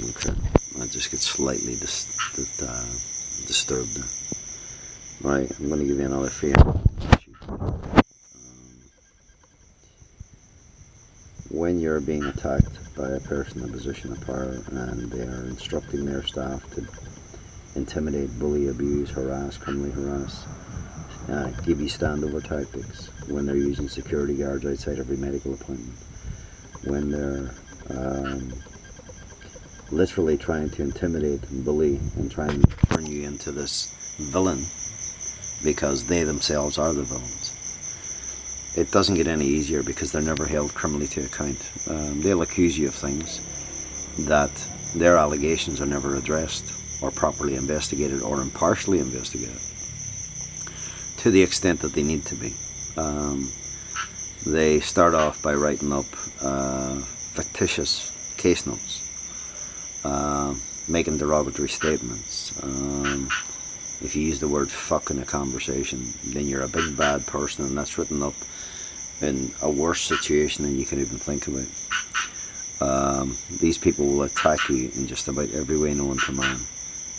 Okay, I just get slightly disturbed there. Right, I'm going to give you another fear. When you're being attacked by a person in a position of power and they are instructing their staff to intimidate, bully, abuse, harass, criminally harass, give you standover tactics, when they're using security guards outside every medical appointment, when they're literally trying to intimidate and bully and try and turn you into this villain because they themselves are the villains. It doesn't get any easier because they're never held criminally to account. They'll accuse you of things that their allegations are never addressed or properly investigated or impartially investigated to the extent that they need to be. They start off by writing up fictitious case notes, making derogatory statements. If you use the word fuck in a conversation, then you're a big bad person, and that's written up in a worse situation than you can even think about. These people will attack you in just about every way known to man,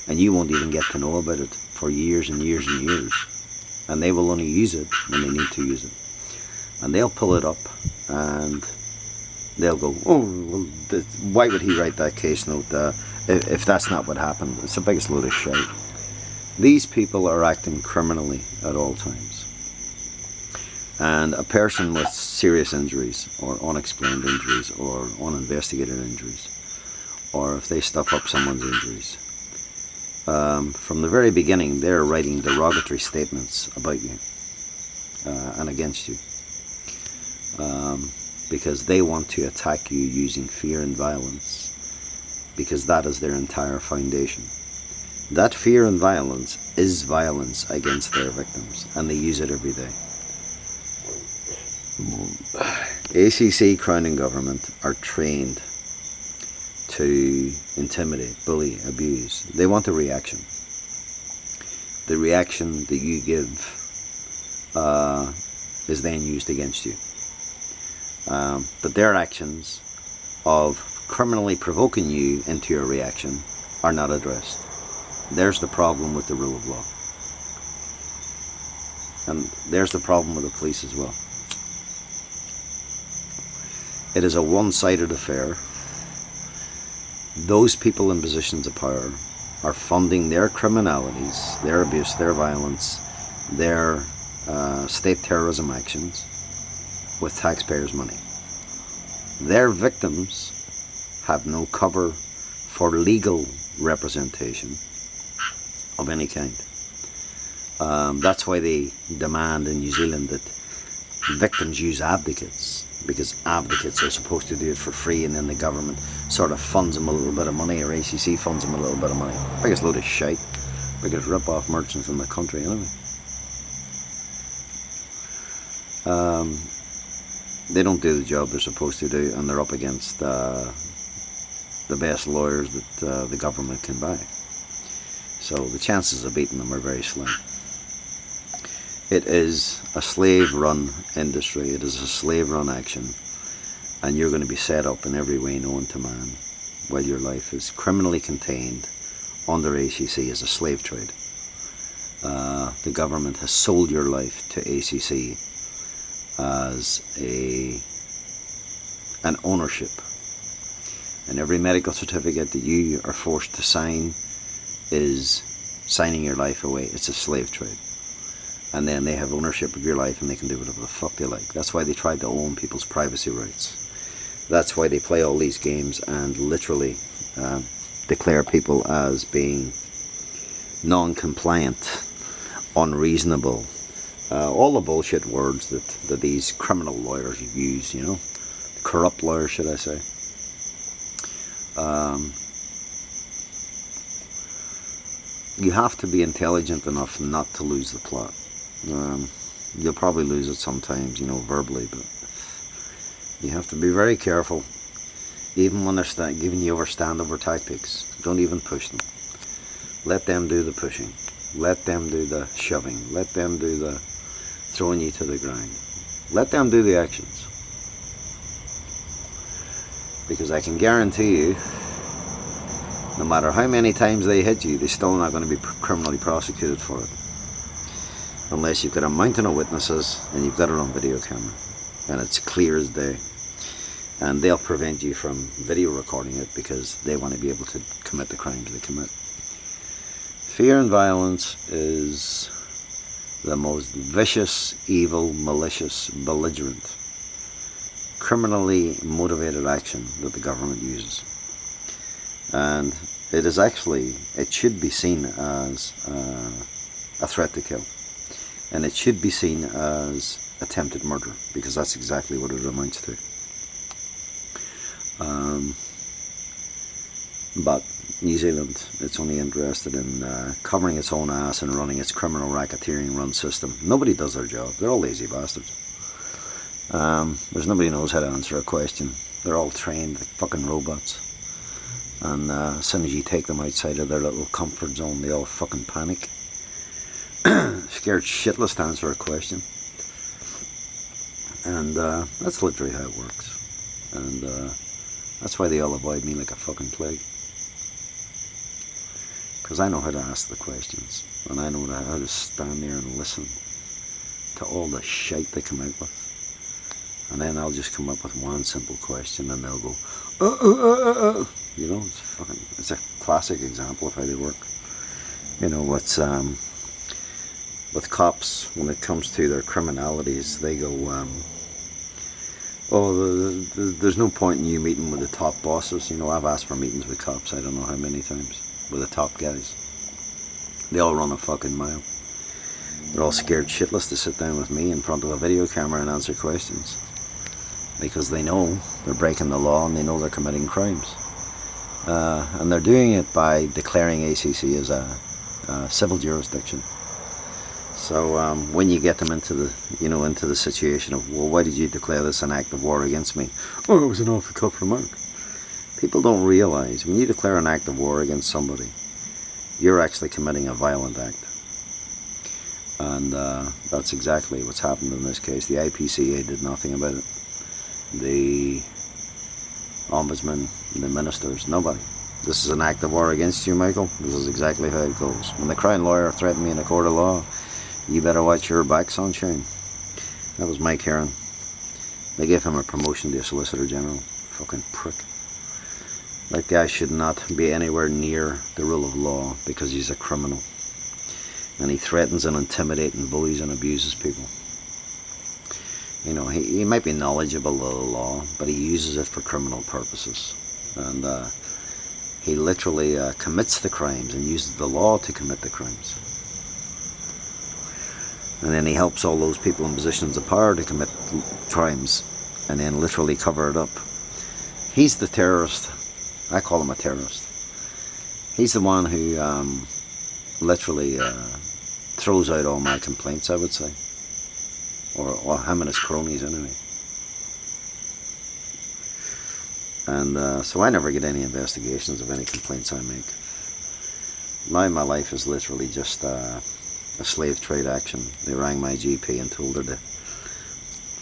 and you won't even get to know about it for years and years and years, and they will only use it when they need to use it. And they'll pull it up and they'll go, oh, well, why would he write that case note if that's not what happened? It's the biggest load of shit. These people are acting criminally at all times. And a person with serious injuries or unexplained injuries or uninvestigated injuries, or if they stuff up someone's injuries, from the very beginning they're writing derogatory statements about you and against you, because they want to attack you using fear and violence, because that is their entire foundation. That fear and violence is violence against their victims, and they use it every day. ACC, Crown and Government are trained to intimidate, bully, abuse. They want a reaction. The reaction that you give is then used against you. But their actions of criminally provoking you into a reaction are not addressed. There's the problem with the rule of law. And there's the problem with the police as well. It is a one-sided affair. Those people in positions of power are funding their criminalities, their abuse, their violence, their state terrorism actions with taxpayers' money. Their victims have no cover for legal representation of any kind. That's why they demand in New Zealand that victims use advocates, because advocates are supposed to do it for free, and then the government sort of funds them a little bit of money, or ACC funds them a little bit of money. Biggest load of shite, biggest rip-off merchants in the country anyway. They don't do the job they're supposed to do, and they're up against the best lawyers that the government can buy. So the chances of beating them are very slim. It is a slave-run industry. It is a slave-run action, and you're going to be set up in every way known to man while your life is criminally contained under ACC as a slave trade. The government has sold your life to ACC as an ownership, and every medical certificate that you are forced to sign is signing your life away. It's a slave trade. And then they have ownership of your life, and they can do whatever the fuck they like. That's why they tried to own people's privacy rights. That's why they play all these games and literally declare people as being non-compliant, unreasonable, all the bullshit words that these criminal lawyers use, you know, corrupt lawyers, should I say. You have to be intelligent enough not to lose the plot. You'll probably lose it sometimes, you know, verbally, but you have to be very careful. Even when they're giving you standover tactics, don't even push them. Let them do the pushing. Let them do the shoving. Let them do the throwing you to the ground. Let them do the actions. Because I can guarantee you No matter how many times they hit you, they're still not going to be criminally prosecuted for it. Unless you've got a mountain of witnesses and you've got it on video camera. And it's clear as day. And they'll prevent you from video recording it because they want to be able to commit the crimes they commit. Fear and violence is the most vicious, evil, malicious, belligerent, criminally motivated action that the government uses. And it is actually, it should be seen as a threat to kill. And it should be seen as attempted murder, because that's exactly what it amounts to. But New Zealand, it's only interested in covering its own ass and running its criminal racketeering run system. Nobody does their job. They're all lazy bastards. There's nobody knows how to answer a question. They're all trained like fucking robots. And as soon as you take them outside of their little comfort zone, they all fucking panic. Scared shitless to answer a question. And that's literally how it works. And that's why they all avoid me like a fucking plague. Because I know how to ask the questions. And I know how to stand there and listen to all the shite they come out with. And then I'll just come up with one simple question and they'll go, you know, it's a classic example of how they work. You know, what's with cops, when it comes to their criminalities, they go, there's no point in you meeting with the top bosses. You know, I've asked for meetings with cops, I don't know how many times, with the top guys. They all run a fucking mile. They're all scared shitless to sit down with me in front of a video camera and answer questions. Because they know they're breaking the law and they know they're committing crimes. And they're doing it by declaring ACC as a civil jurisdiction. So when you get them into the, into the situation of, well, why did you declare this an act of war against me? Oh, it was an off-the-cuff remark. People don't realize when you declare an act of war against somebody, you're actually committing a violent act. And that's exactly what's happened in this case. The IPCA did nothing about it. The ombudsman, the ministers, nobody. This is an act of war against you, Michael. This is exactly how it goes. When the Crown lawyer threatened me in a court of law, you better watch your back, sunshine. That was Mike Heron. They gave him a promotion to a Solicitor General. Fucking prick. That guy should not be anywhere near the rule of law because he's a criminal. And he threatens and intimidates and bullies and abuses people. You know, he might be knowledgeable of the law, but he uses it for criminal purposes. And he literally commits the crimes and uses the law to commit the crimes. And then he helps all those people in positions of power to commit crimes and then literally cover it up. He's the terrorist. I call him a terrorist. He's the one who literally throws out all my complaints, I would say. Or him and his cronies anyway. And so I never get any investigations of any complaints I make. Now my life is literally just a slave trade action. They rang my GP and told her to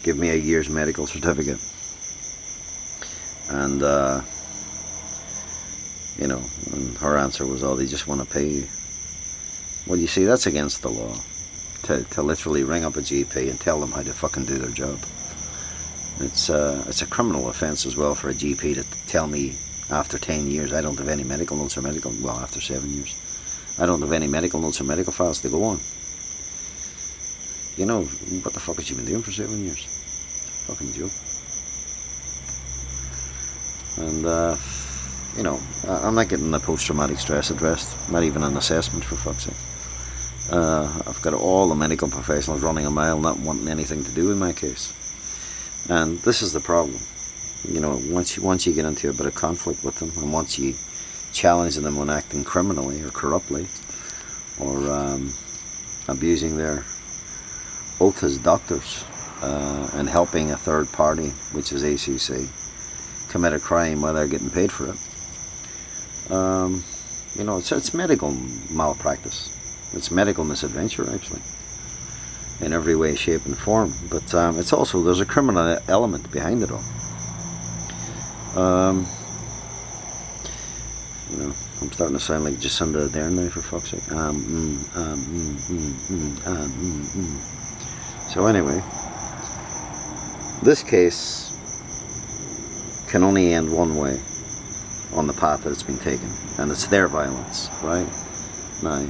give me a year's medical certificate. And and her answer was, oh, they just want to pay you. Well, you see, that's against the law. To literally ring up a GP and tell them how to fucking do their job. It's a criminal offence as well for a GP to tell me after 10 years I don't have any medical notes or after 7 years, I don't have any medical notes or medical files to go on. You know, what the fuck has she been doing for 7 years? It's a fucking joke. And, I'm not getting the post-traumatic stress addressed, not even an assessment, for fuck's sake. I've got all the medical professionals running a mile not wanting anything to do with my case. And this is the problem. You know, once you get into a bit of conflict with them, and once you challenge them on acting criminally or corruptly, or abusing their oath as doctors, and helping a third party, which is ACC, commit a crime while they're getting paid for it, it's medical malpractice. It's medical misadventure, actually, in every way, shape and form. But it's also, there's a criminal element behind it all. know, I'm starting to sound like Jacinda Ardern now, for fuck's sake. So anyway, this case can only end one way on the path that it's been taken, and it's their violence, right? Now,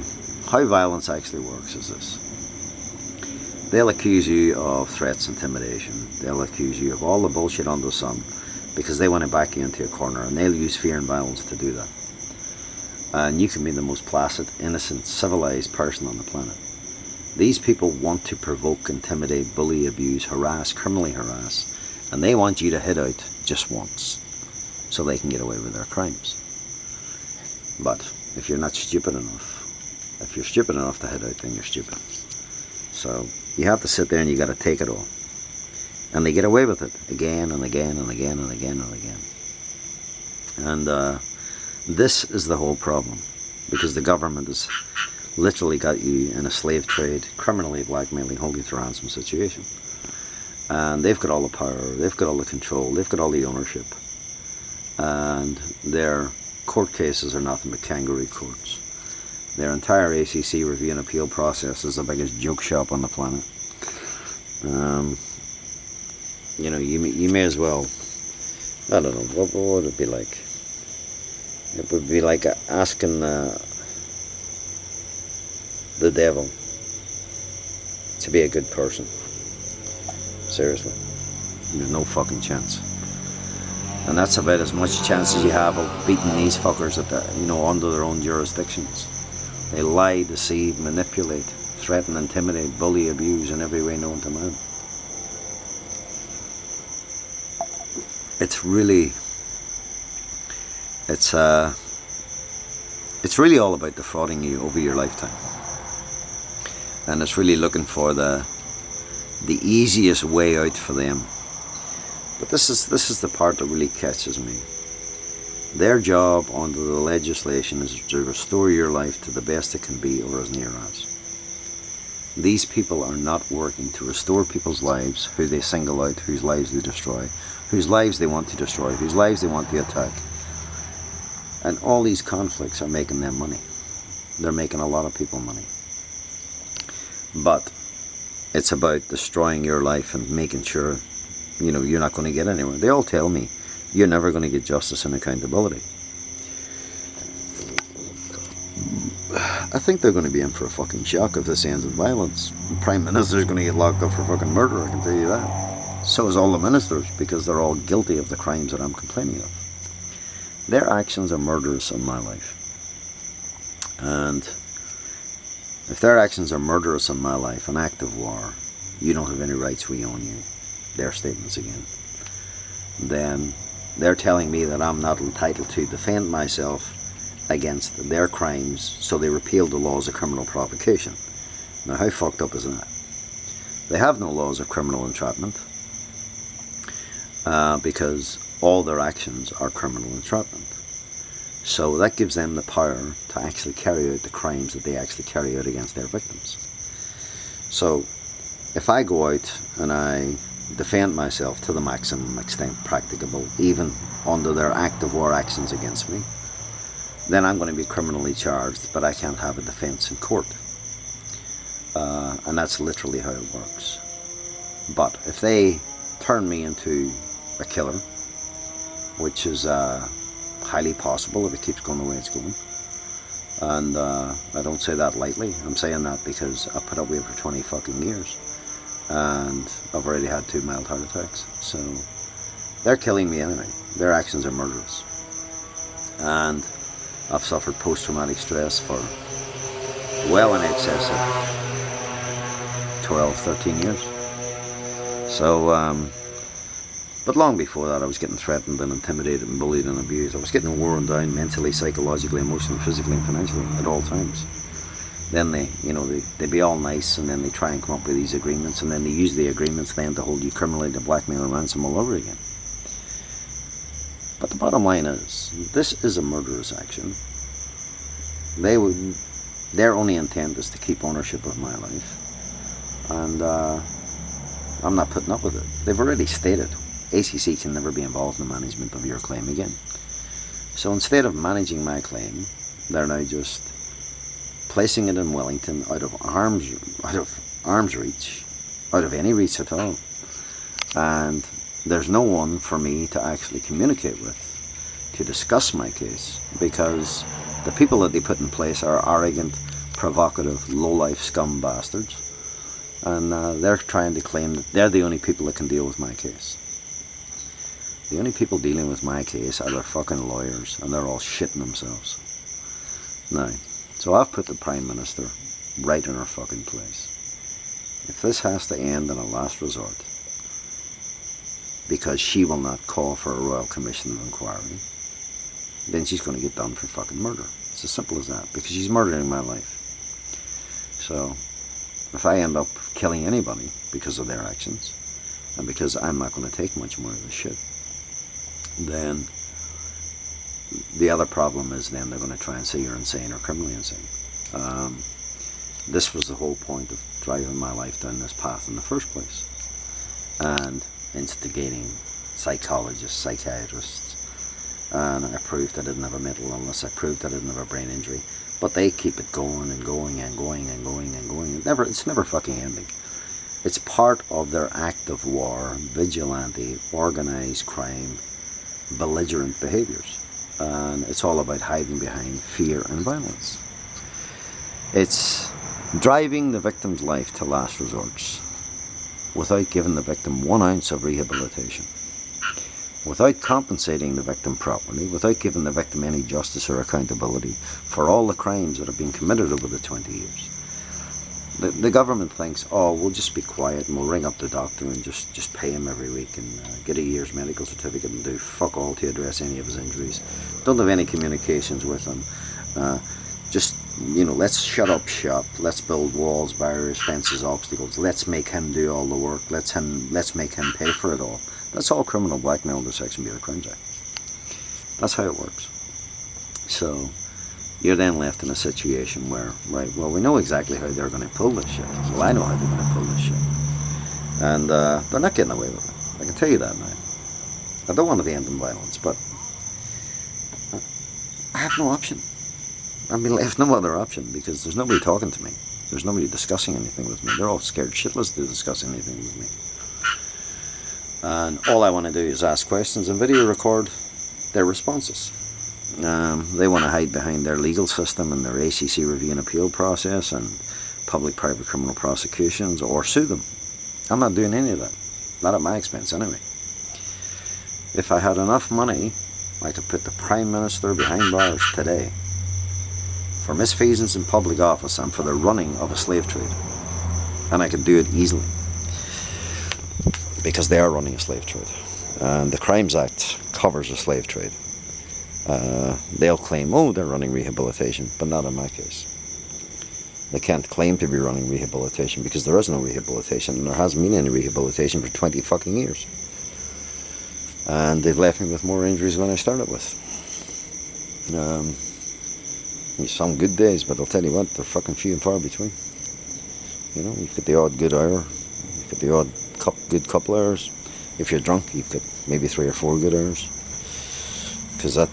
how violence actually works is this. They'll accuse you of threats, intimidation. They'll accuse you of all the bullshit under the sun because they want to back you into a corner, and they'll use fear and violence to do that. And you can be the most placid, innocent, civilized person on the planet. These people want to provoke, intimidate, bully, abuse, harass, criminally harass, and they want you to hit out just once so they can get away with their crimes. But if you're not stupid enough, if you're stupid enough to hit out, then you're stupid. So you have to sit there and you got to take it all. And they get away with it again and again and again and again and again. And this is the whole problem, because the government has literally got you in a slave trade, criminally blackmailing, holding to ransom situation. And they've got all the power, they've got all the control, they've got all the ownership. And their court cases are nothing but kangaroo courts. Their entire ACC review and appeal process is the biggest joke shop on the planet. You know, you may as well, I don't know, what would it be like? It would be like asking the devil to be a good person. Seriously. There's no fucking chance. And that's about as much chance as you have of beating these fuckers at the, you know, under their own jurisdictions. They lie, deceive, manipulate, threaten, intimidate, bully, abuse in every way known to man. It's really all about defrauding you over your lifetime. And it's really looking for the easiest way out for them. But this is the part that really catches me. Their job under the legislation is to restore your life to the best it can be, or as near as. These people are not working to restore people's lives who they single out, whose lives they destroy, whose lives they want to destroy, whose lives they want to attack. And all these conflicts are making them money. They're making a lot of people money. But it's about destroying your life and making sure, you know, you're not going to get anywhere. They all tell me, you're never going to get justice and accountability. I think they're going to be in for a fucking shock if this ends in violence. The Prime Minister's going to get locked up for fucking murder, I can tell you that. So is all the ministers, because they're all guilty of the crimes that I'm complaining of. Their actions are murderous in my life. And if their actions are murderous in my life, an act of war, you don't have any rights, we own you, their statements again, then they're telling me that I'm not entitled to defend myself against their crimes, so they repealed the laws of criminal provocation. Now, how fucked up is that? They have no laws of criminal entrapment, because all their actions are criminal entrapment. So that gives them the power to actually carry out the crimes that they actually carry out against their victims. So if I go out and I defend myself to the maximum extent practicable, even under their active war actions against me, then I'm going to be criminally charged, but I can't have a defense in court. And that's literally how it works. But if they turn me into a killer, which is highly possible if it keeps going the way it's going, and I don't say that lightly, I'm saying that because I put up with it for 20 fucking years, and I've already had 2 mild heart attacks. So they're killing me anyway. Their actions are murderous, and I've suffered post-traumatic stress for well in excess of 12, 13 years. So but long before that, I was getting threatened and intimidated and bullied and abused. I was getting worn down mentally, psychologically, emotionally, physically and financially at all times. Then they'd be all nice, and then they try and come up with these agreements, and then they use the agreements then to hold you criminally, to blackmail and ransom all over again. But the bottom line is, this is a murderous action. Their only intent is to keep ownership of my life, and I'm not putting up with it. They've already stated, ACC can never be involved in the management of your claim again. So instead of managing my claim, they're now just placing it in Wellington out of arm's reach, out of any reach at all. And there's no one for me to actually communicate with to discuss my case, because the people that they put in place are arrogant, provocative, low-life scum bastards, and they're trying to claim that they're the only people that can deal with my case. The only people dealing with my case are their fucking lawyers, and they're all shitting themselves. Now, so I've put the Prime Minister right in her fucking place. If this has to end in a last resort, because she will not call for a Royal Commission of Inquiry, then she's going to get done for fucking murder. It's as simple as that, because she's murdering my life. So, if I end up killing anybody because of their actions, and because I'm not going to take much more of this shit, then the other problem is then they're going to try and say you're insane or criminally insane. This was the whole point of driving my life down this path in the first place, and instigating psychologists, psychiatrists, and I proved I didn't have a mental illness, I proved I didn't have a brain injury, but they keep it going and going and going and going and going. It's never fucking ending. It's part of their active war, vigilante, organised crime, belligerent behaviours, and it's all about hiding behind fear and violence. It's driving the victim's life to last resorts without giving the victim 1 ounce of rehabilitation, without compensating the victim properly, without giving the victim any justice or accountability for all the crimes that have been committed over the 20 years. The government thinks, oh, we'll just be quiet and we'll ring up the doctor and just pay him every week and get a year's medical certificate and do fuck all to address any of his injuries. Don't have any communications with him. Just, you know, let's shut up shop. Let's build walls, barriers, fences, obstacles. Let's make him do all the work. Let's make him pay for it all. That's all criminal blackmail under Section B of the Crimes Act. That's how it works. So you're then left in a situation where, right, well, we know exactly how they're going to pull this shit. Well, I know how they're going to pull this shit. And they're not getting away with it. I can tell you that now. I don't want it to end in violence, but I have no option. I've been left no other option, because there's nobody talking to me. There's nobody discussing anything with me. They're all scared shitless to discuss anything with me. And all I want to do is ask questions and video record their responses. They want to hide behind their legal system and their ACC review and appeal process and public-private criminal prosecutions, or sue them. I'm not doing any of that. Not at my expense, anyway. If I had enough money, I could put the Prime Minister behind bars today for misfeasance in public office and for the running of a slave trade. And I could do it easily, because they are running a slave trade. And the Crimes Act covers a slave trade. They'll claim, oh, they're running rehabilitation, but not in my case. They can't claim to be running rehabilitation because there is no rehabilitation, and there hasn't been any rehabilitation for 20 fucking years. And they've left me with more injuries than I started with. Some good days, but I'll tell you what, they're fucking few and far between. You know, you've got the odd good hour, you've got the odd good couple hours. If you're drunk, you've got maybe 3 or 4 good hours, because that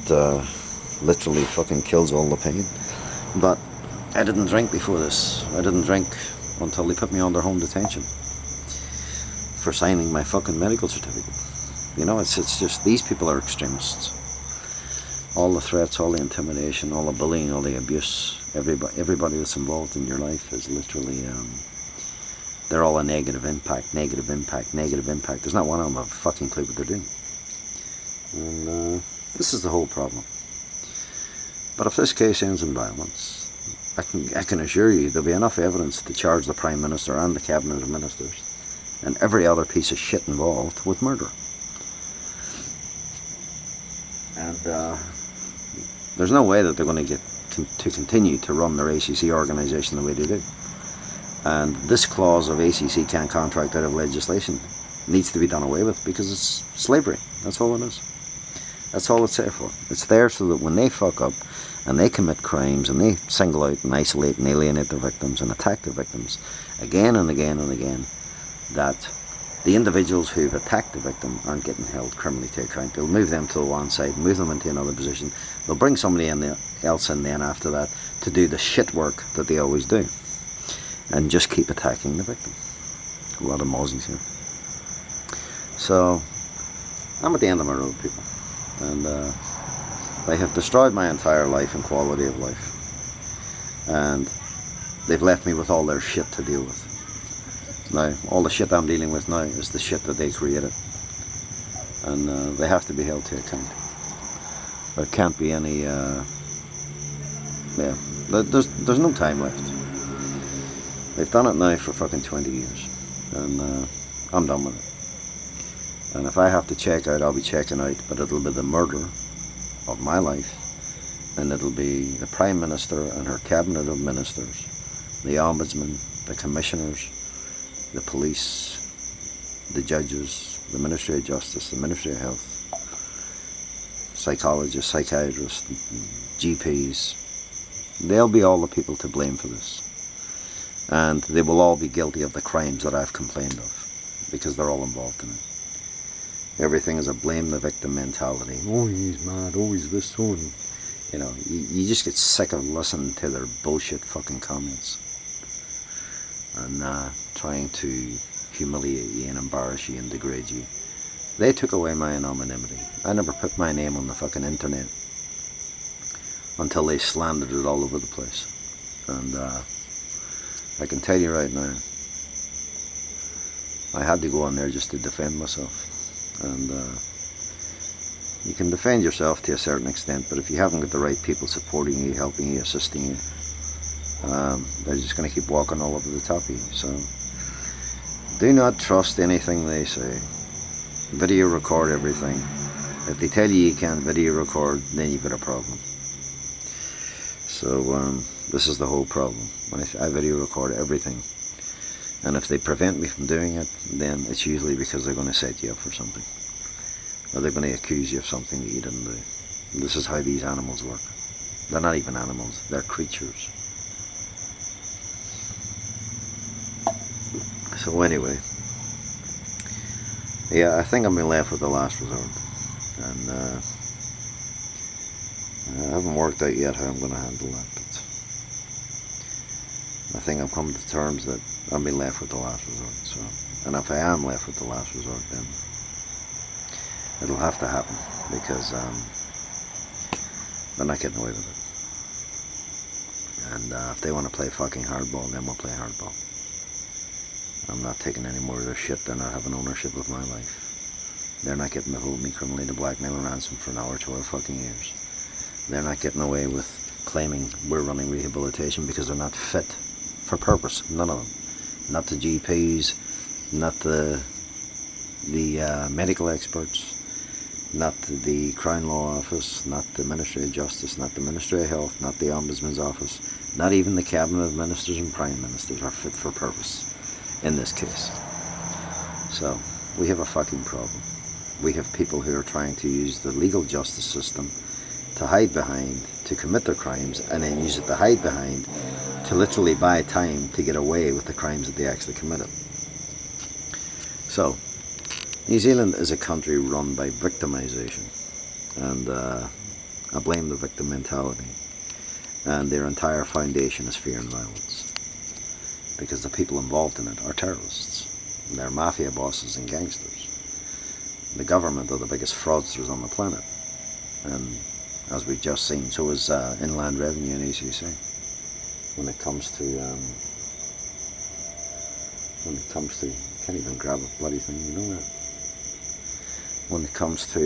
literally fucking kills all the pain. But I didn't drink before this. I didn't drink until they put me under home detention for signing my fucking medical certificate. You know, it's just, these people are extremists. All the threats, all the intimidation, all the bullying, all the abuse, everybody that's involved in your life is literally, they're all a negative impact, negative impact, negative impact. There's not one of them have a fucking clue what they're doing. And this is the whole problem. But if this case ends in violence, I can assure you there'll be enough evidence to charge the Prime Minister and the Cabinet of Ministers and every other piece of shit involved with murder. And there's no way that they're going to get to continue to run their ACC organisation the way they do. And this clause of ACC can't contract out of legislation needs to be done away with, because it's slavery. That's all it is. That's all it's there for. It's there so that when they fuck up and they commit crimes and they single out and isolate and alienate their victims and attack their victims again and again and again, that The individuals who've attacked the victim aren't getting held criminally to account. They'll move them to one side, move them into another position. They'll bring somebody else in then after that to do the shit work that they always do. And just keep attacking the victim. A lot of mozzies here. So, I'm at the end of my road, people. And they have destroyed my entire life and quality of life. And they've left me with all their shit to deal with. Now, all the shit I'm dealing with now is the shit that they created. And they have to be held to account. There can't be any, there's no time left. They've done it now for fucking 20 years. And I'm done with it. And if I have to check out, I'll be checking out. But it'll be the murder of my life. And it'll be the Prime Minister and her cabinet of ministers, the Ombudsman, the Commissioners, the police, the judges, the Ministry of Justice, the Ministry of Health, psychologists, psychiatrists, GPs. They'll be all the people to blame for this. And they will all be guilty of the crimes that I've complained of, because they're all involved in it. Everything is a blame the victim mentality. Oh, he's mad. Oh, he's this one. You know, you just get sick of listening to their bullshit fucking comments. And trying to humiliate you and embarrass you and degrade you. They took away my anonymity. I never put my name on the fucking internet until they slandered it all over the place. And I can tell you right now, I had to go on there just to defend myself. And you can defend yourself to a certain extent, but if you haven't got the right people supporting you, helping you, assisting you, they're just going to keep walking all over the top of you. So do not trust anything they say. Video record everything. If they tell you you can't video record, then you've got a problem. So this is the whole problem. When I video record everything, and if they prevent me from doing it, then it's usually because they're going to set you up for something, or they're going to accuse you of something that you didn't do. And this is how these animals work. They're not even animals, they're creatures. So anyway, yeah, I think I'm being left with the last resort. And I haven't worked out yet how I'm going to handle that, but I think I've come to terms that I'm being left with the last resort. So, and if I am left with the last resort, then it'll have to happen, because they're not getting away with it. And if they want to play fucking hardball, then we'll play hardball. I'm not taking any more of their shit. They're not having ownership of my life. They're not getting to hold me criminally to blackmail and ransom for an hour, 12 fucking years. They're not getting away with claiming we're running rehabilitation, because they're not fit for purpose. None of them. Not the GPs, not the medical experts, not the Crown Law Office, not the Ministry of Justice, not the Ministry of Health, not the Ombudsman's Office, not even the Cabinet of Ministers and Prime Ministers are fit for purpose in this case. So, we have a fucking problem. We have people who are trying to use the legal justice system to hide behind, to commit their crimes, and then use it to hide behind, to literally buy time to get away with the crimes that they actually committed. So, New Zealand is a country run by victimization, and I blame the victim mentality, and their entire foundation is fear and violence, because the people involved in it are terrorists. They're mafia bosses and gangsters. The government are the biggest fraudsters on the planet, and as we've just seen, so is Inland Revenue and ACC. When it comes to, can't even grab a bloody thing, you know that. When it comes to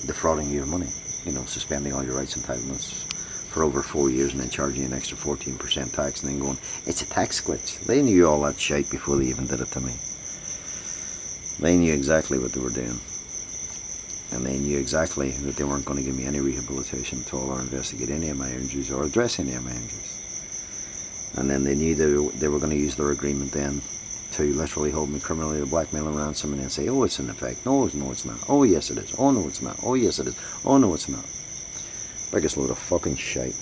defrauding you of money, you know, suspending all your rights and entitlements for over 4 years and then charging you an extra 14% tax and then going, it's a tax glitch. They knew all that shit before they even did it to me. They knew exactly what they were doing. And they knew exactly that they weren't going to give me any rehabilitation at all, or investigate any of my injuries, or address any of my injuries. And then they knew they were going to use their agreement then to literally hold me criminally to blackmail and ransom, and then say, oh, it's in effect. No, it's not. Oh, yes, it is. Oh, no, it's not. Oh, yes, it is. Oh, no, it's not. Biggest load of fucking shite.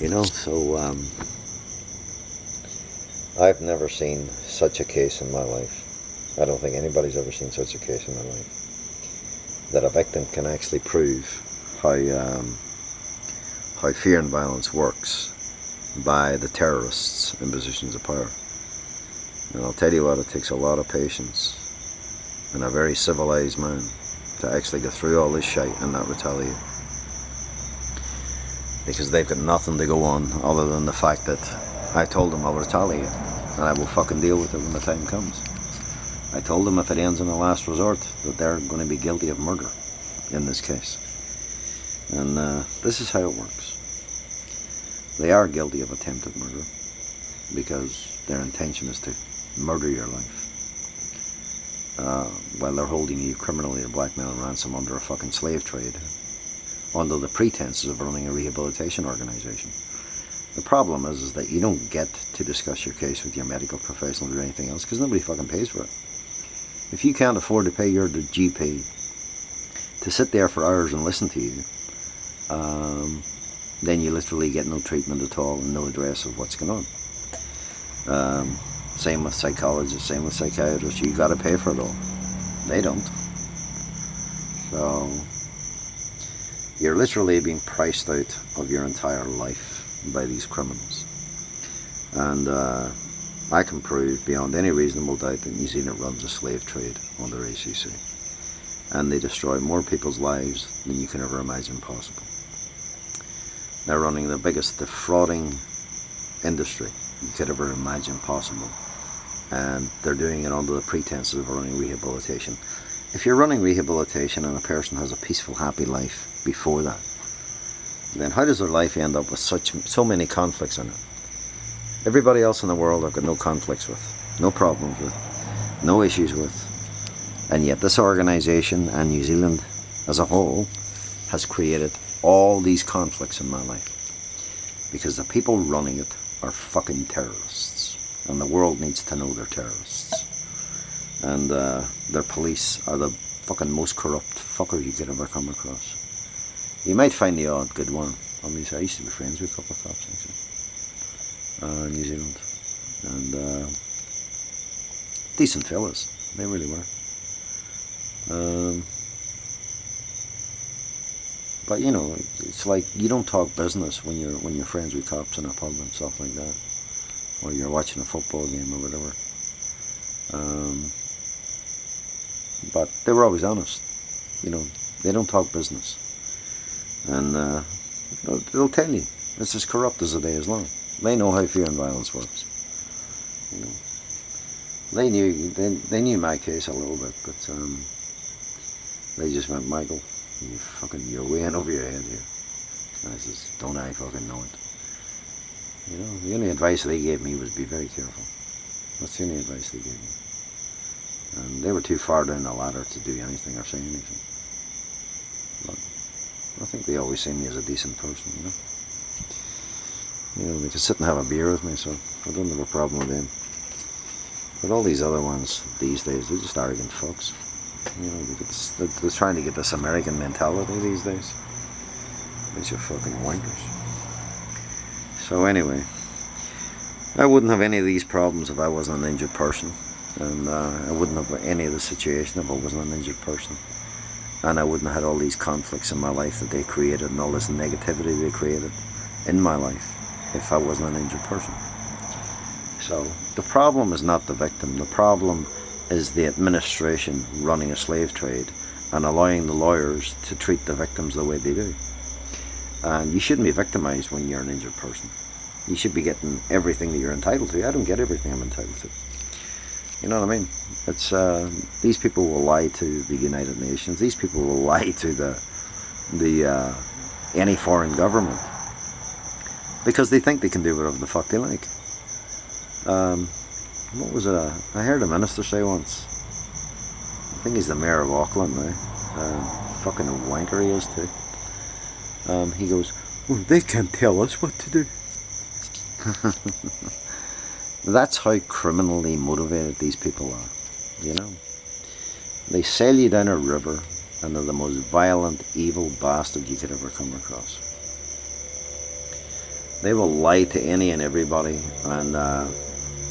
You know, so I've never seen such a case in my life. I don't think anybody's ever seen such a case in their life. That a victim can actually prove how fear and violence works by the terrorists in positions of power. And I'll tell you what, it takes a lot of patience and a very civilized man to actually go through all this shite and not retaliate. Because they've got nothing to go on other than the fact that I told them I'll retaliate and I will fucking deal with it when the time comes. I told them if it ends in a last resort that they're going to be guilty of murder in this case. And this is how it works. They are guilty of attempted murder because their intention is to murder your life while they're holding you criminally to blackmail and ransom under a fucking slave trade under the pretenses of running a rehabilitation organization. The problem is that you don't get to discuss your case with your medical professional or anything else because nobody fucking pays for it. If you can't afford to pay your GP to sit there for hours and listen to you, then you literally get no treatment at all and no address of what's going on. Same with psychologists, same with psychiatrists. You got to pay for it all. They don't. So you're literally being priced out of your entire life by these criminals. And I can prove beyond any reasonable doubt that New Zealand runs a slave trade under ACC. And they destroy more people's lives than you can ever imagine possible. They're running the biggest defrauding industry you could ever imagine possible. And they're doing it under the pretenses of running rehabilitation. If you're running rehabilitation and a person has a peaceful, happy life before that, then how does their life end up with so many conflicts in it? Everybody else in the world I've got no conflicts with, no problems with, no issues with. And yet this organization and New Zealand as a whole has created all these conflicts in my life. Because the people running it are fucking terrorists. And the world needs to know they're terrorists. And their police are the fucking most corrupt fuckers you could ever come across. You might find the odd good one. I mean, I used to be friends with a couple of cops, actually, in New Zealand. And decent fellas. They really were. But you know, it's like you don't talk business when you're friends with cops in a pub and stuff like that, or you're watching a football game or whatever. But they were always honest. You know, they don't talk business, and they'll tell you it's as corrupt as the day is long. They know how fear and violence works. You know, they knew my case a little bit, but they just went, Michael, you're way in over your head here. And I says, don't I fucking know it? You know, the only advice they gave me was be very careful. That's the only advice they gave me. And they were too far down the ladder to do anything or say anything. But I think they always see me as a decent person, you know. You know, they could sit and have a beer with me, so I don't have a problem with them. But all these other ones these days, they're just arrogant fucks. You know, they're trying to get this American mentality these days. Bunch of fucking wankers. So anyway, I wouldn't have any of these problems if I wasn't an injured person. And I wouldn't have any of the situation if I wasn't an injured person. And I wouldn't have had all these conflicts in my life that they created and all this negativity they created in my life if I wasn't an injured person. So the problem is not the victim. The problem is the administration running a slave trade and allowing the lawyers to treat the victims the way they do. And you shouldn't be victimized when you're an injured person. You should be getting everything that you're entitled to. I don't get everything I'm entitled to. You know what I mean? It's these people will lie to the United Nations. These people will lie to any foreign government because they think they can do whatever the fuck they like. What was it? I heard a minister say once. I think he's the mayor of Auckland now. Fucking a wanker he is too. He goes, well, they can't tell us what to do. That's how criminally motivated these people are, you know. They sail you down a river and they're the most violent, evil bastard you could ever come across. They will lie to any and everybody, and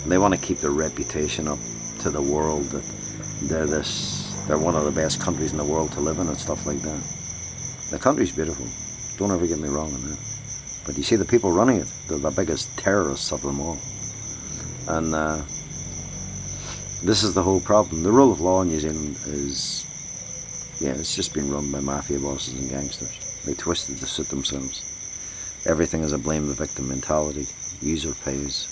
they want to keep their reputation up to the world that they're one of the best countries in the world to live in and stuff like that. The country's beautiful. Don't ever get me wrong on that. But you see the people running it, they're the biggest terrorists of them all. And this is the whole problem. The rule of law in New Zealand is, yeah, it's just been run by mafia bosses and gangsters. They twist it to suit themselves. Everything is a blame the victim mentality. User pays.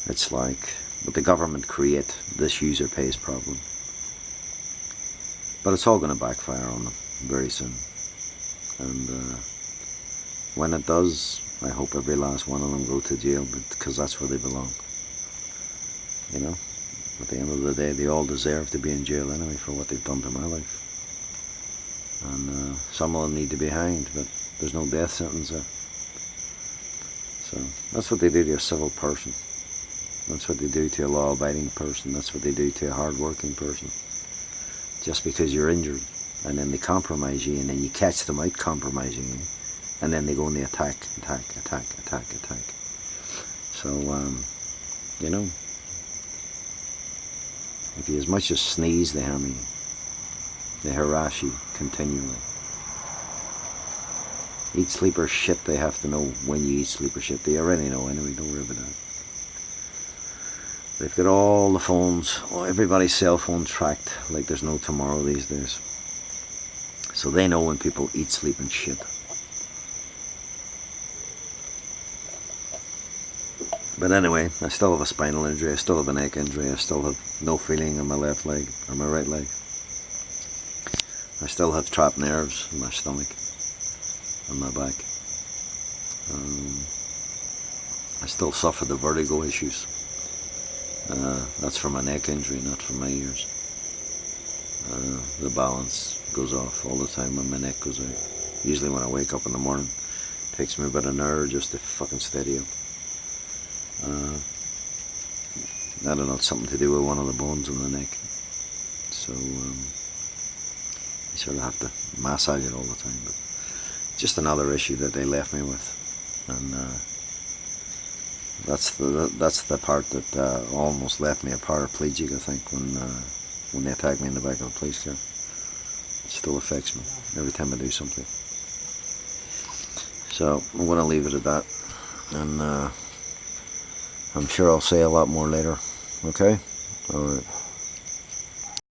It's like, but the government create this user pays problem. But it's all going to backfire on them very soon. And when it does, I hope every last one of them go to jail, because that's where they belong. You know, at the end of the day, they all deserve to be in jail anyway for what they've done to my life. And some of them need to be hanged, but there's no death sentence there. So that's what they do to a civil person. That's what they do to a law-abiding person. That's what they do to a hard-working person. Just because you're injured, and then they compromise you, and then you catch them out compromising you, and then they go and they attack. So, you know, if you as much as sneeze, they harm you. They harass you continually. Eat, sleep, or shit, they have to know when you eat, sleep, or shit. They already know anyway, don't worry about that. They've got all the phones, everybody's cell phone tracked like there's no tomorrow these days. So they know when people eat, sleep, and shit. But anyway, I still have a spinal injury, I still have a neck injury, I still have no feeling in my left leg, or my right leg. I still have trapped nerves in my stomach and my back. I still suffer the vertigo issues. That's from my neck injury, not from my ears. The balance goes off all the time when my neck goes out. Usually when I wake up in the morning, it takes me about an hour just to fucking steady up. I don't know, it's something to do with one of the bones in the neck. So you sort of have to massage it all the time. But just another issue that they left me with. And that's the part that almost left me a paraplegic, I think, when they attacked me in the back of a police car. It still affects me every time I do something. So I'm going to leave it at that, and I'm sure I'll say a lot more later. Okay? Alright.